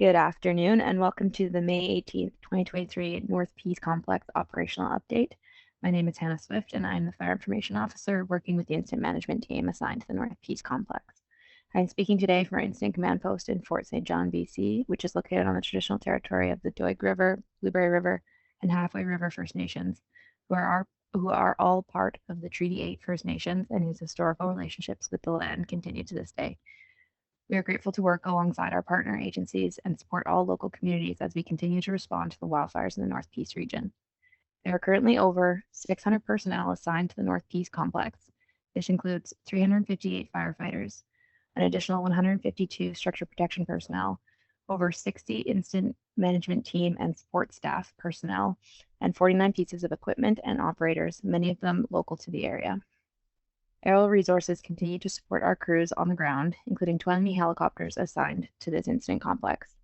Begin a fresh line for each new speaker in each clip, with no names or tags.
Good afternoon and welcome to the May 18th, 2023 North Peace Complex Operational Update. My name is Hannah Swift and I'm the Fire Information Officer working with the Incident Management Team assigned to the North Peace Complex. I'm speaking today from our Incident Command Post in Fort St. John, BC, which is located on the traditional territory of the Doig River, Blueberry River, and Halfway River First Nations, who are all part of the Treaty 8 First Nations and whose historical relationships with the land continue to this day. We are grateful to work alongside our partner agencies and support all local communities as we continue to respond to the wildfires in the North Peace region. There are currently over 600 personnel assigned to the North Peace complex. This includes 358 firefighters, an additional 152 structure protection personnel, over 60 incident management team and support staff personnel, and 49 pieces of equipment and operators, many of them local to the area. Aerial resources continue to support our crews on the ground, including 20 helicopters assigned to this incident complex.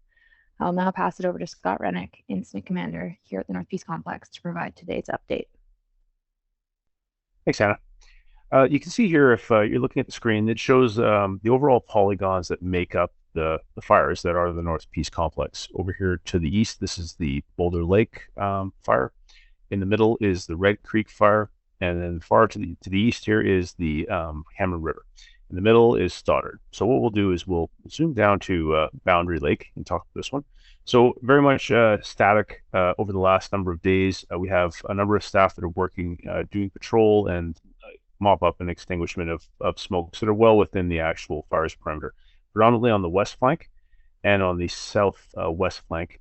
I'll now pass it over to Scott Rennick, Incident Commander here at the North Peace Complex, to provide today's update.
Thanks, Hannah. You can see here, if you're looking at the screen, it shows the overall polygons that make up the fires that are the North Peace Complex. Over here to the east, this is the Boulder Lake fire. In the middle is the Red Creek fire. And then far to the east here is the Hammer River. In the middle is Stoddard. So what we'll do is we'll zoom down to Boundary Lake and talk about this one. So very much static over the last number of days. We have a number of staff that are working, doing patrol and mop up and extinguishment of smokes that are well within the actual fire's perimeter, predominantly on the west flank and on the south west flank,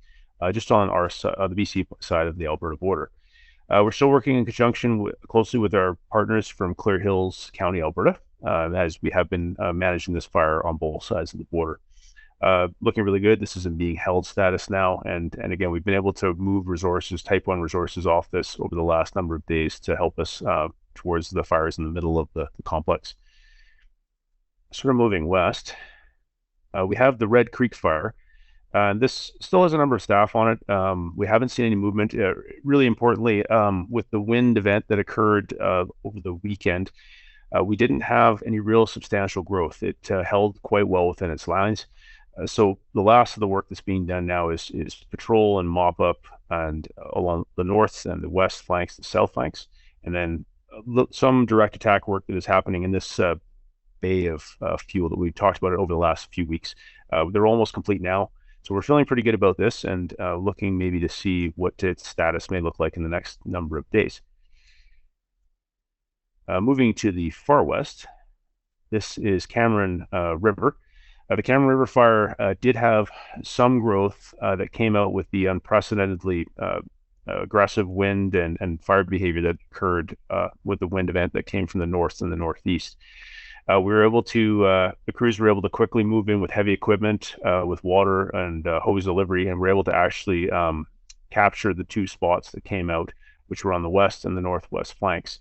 just on our the BC side of the Alberta border. We're still working in conjunction closely with our partners from Clear Hills County, Alberta, as we have been managing this fire on both sides of the border. Looking really good. This is in being held status now, and again, we've been able to move resources, Type 1 resources, off this over the last number of days to help us towards the fires in the middle of the complex. Sort of moving west, we have the Red Creek fire. This still has a number of staff on it. We haven't seen any movement. Really importantly, with the wind event that occurred over the weekend, we didn't have any real substantial growth. It held quite well within its lines. So the last of the work that's being done now is patrol and mop up and along the north and the west flanks, the south flanks, and then some direct attack work that is happening in this bay of fuel that we've talked about it over the last few weeks. They're almost complete now. So we're feeling pretty good about this and looking maybe to see what its status may look like in the next number of days. Moving to the far west, this is Cameron River. The Cameron River fire did have some growth that came out with the unprecedentedly aggressive wind and fire behavior that occurred with the wind event that came from the north and the northeast. We were able to, the crews were able to quickly move in with heavy equipment, with water and hose delivery, and we're able to actually capture the two spots that came out, which were on the west and the northwest flanks.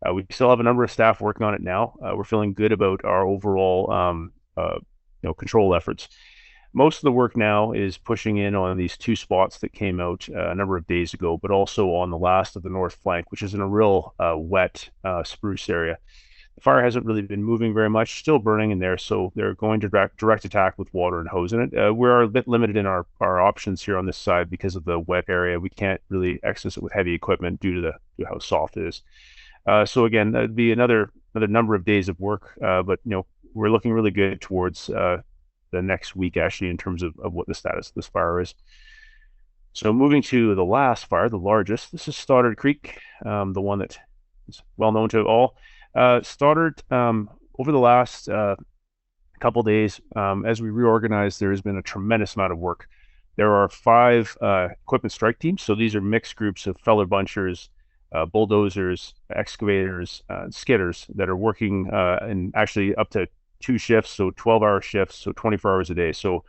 We still have a number of staff working on it now. We're feeling good about our overall control efforts. Most of the work now is pushing in on these two spots that came out a number of days ago, but also on the last of the north flank, which is in a real wet spruce area. The fire hasn't really been moving very much, still burning in there, so they're going to direct attack with water and hose in it. We're a bit limited in our options here on this side because of the wet area. We can't really access it with heavy equipment due to how soft it is. So again, that'd be another number of days of work, but we're looking really good towards the next week actually in terms of what the status of this fire is. So moving to the last fire, the largest, this is Stoddard Creek, the one that is well known to all. Stoddard, over the last couple days, as we reorganize, there has been a tremendous amount of work. There are 5 equipment strike teams, so these are mixed groups of feller bunchers, bulldozers, excavators, skidders that are working in actually up to 2 shifts, so 12-hour shifts, so 24 hours a day. So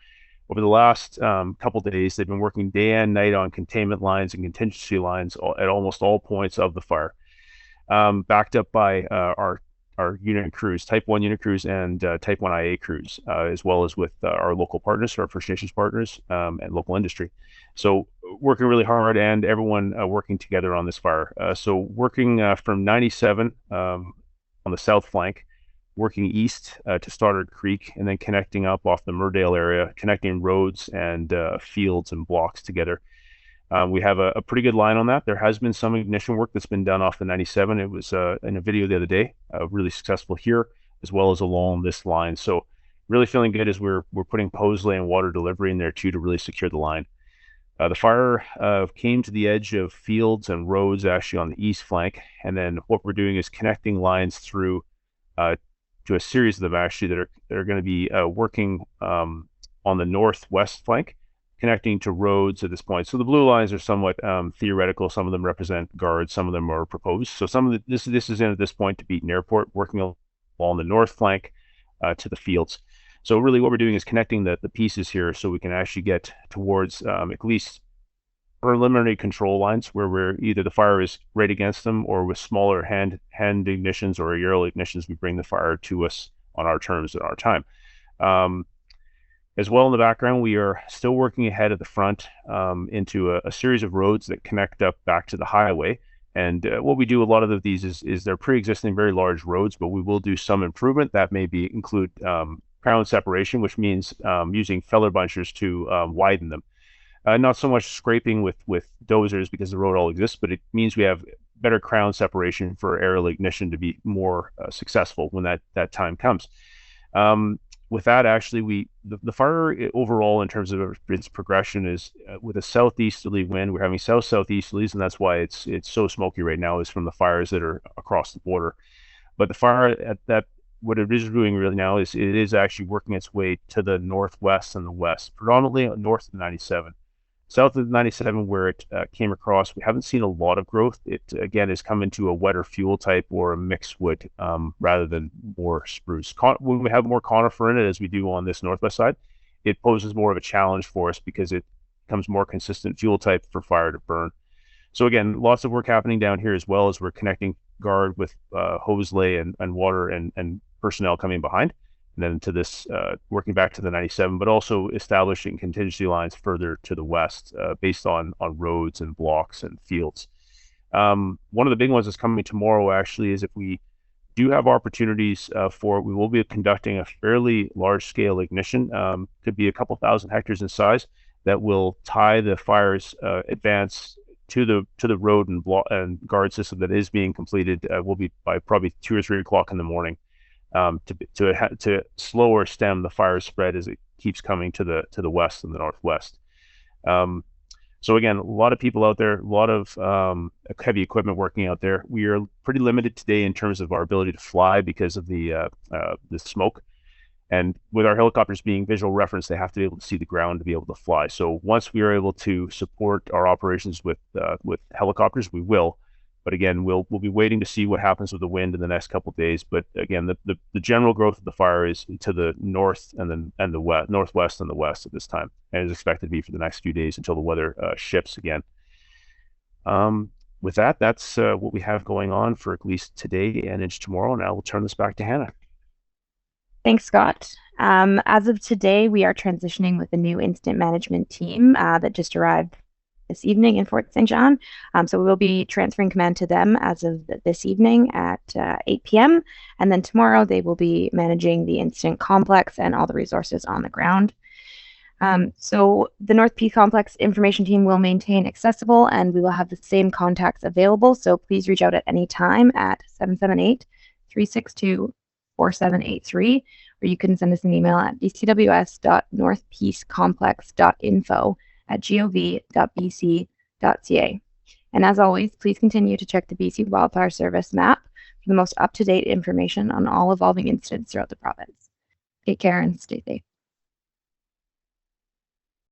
over the last couple days, they've been working day and night on containment lines and contingency lines at almost all points of the fire. Backed up by our unit crews, Type 1 unit crews and Type 1 IA crews, as well as with our local partners, our First Nations partners, and local industry. So working really hard and everyone working together on this fire. So working from 97 on the south flank working east to Stoddard Creek, and then connecting up off the Murdale area, connecting roads and fields and blocks together. We have a pretty good line on that. There has been some ignition work that's been done off the 97. It was in a video the other day, really successful here, as well as along this line. So really feeling good as we're putting hose lay and water delivery in there too to really secure the line. The fire came to the edge of fields and roads actually on the east flank, and then what we're doing is connecting lines through to a series of them actually that are going to be working on the northwest flank, connecting to roads at this point. So the blue lines are somewhat theoretical. Some of them represent guards, some of them are proposed. So some of this is in at this point to Beaton Airport, working along the north flank to the fields. So really what we're doing is connecting the pieces here so we can actually get towards at least preliminary control lines where we're either the fire is right against them, or with smaller hand ignitions or aerial ignitions, we bring the fire to us on our terms at our time. As well in the background, we are still working ahead at the front into a series of roads that connect up back to the highway. And what we do a lot of these is they're pre-existing very large roads, but we will do some improvement. That may include crown separation, which means using feller bunchers to widen them. Not so much scraping with dozers because the road all exists, but it means we have better crown separation for aerial ignition to be more successful when that time comes. With that, actually, the fire overall, in terms of its progression, is with a southeasterly wind. We're having south-southeasterlies, and that's why it's so smoky right now, is from the fires that are across the border. But the fire at that, what it is doing really now is it is actually working its way to the northwest and the west, predominantly north of the 97. South of the 97, where it came across, we haven't seen a lot of growth. It, again, has come into a wetter fuel type or a mixed wood rather than more spruce. When we have more conifer in it, as we do on this northwest side, it poses more of a challenge for us because it becomes more consistent fuel type for fire to burn. So again, lots of work happening down here, as well as we're connecting guard with hose lay and water and personnel coming behind. And then to this, working back to the 97, but also establishing contingency lines further to the west based on roads and blocks and fields. One of the big ones that's coming tomorrow actually is if we do have opportunities we will be conducting a fairly large-scale ignition, could be a couple thousand hectares in size, that will tie the fire's advance to the road and guard system that is being completed. Will be by probably 2 or 3 o'clock in the morning. To slow or stem the fire spread as it keeps coming to the west and the northwest. So again, a lot of people out there, a lot of heavy equipment working out there. We are pretty limited today in terms of our ability to fly because of the smoke. And with our helicopters being visual reference, they have to be able to see the ground to be able to fly. So once we are able to support our operations with helicopters, we will. But again, we'll be waiting to see what happens with the wind in the next couple of days. But again, the general growth of the fire is to the north and the west, northwest and the west at this time, and is expected to be for the next few days until the weather shifts again. With that, that's what we have going on for at least today and into tomorrow. And I will turn this back to Hannah.
Thanks, Scott. As of today, we are transitioning with a new incident management team that just arrived this evening in Fort St. John. So we will be transferring command to them as of this evening at 8 p.m. And then tomorrow they will be managing the incident complex and all the resources on the ground. So the North Peace Complex information team will maintain accessible, and we will have the same contacts available. So please reach out at any time at 778-362-4783, or you can send us an email at dcws.northpeacecomplex.info@gov.bc.ca. And as always, please continue to check the BC Wildfire Service map for the most up-to-date information on all evolving incidents throughout the province. Take care and stay safe.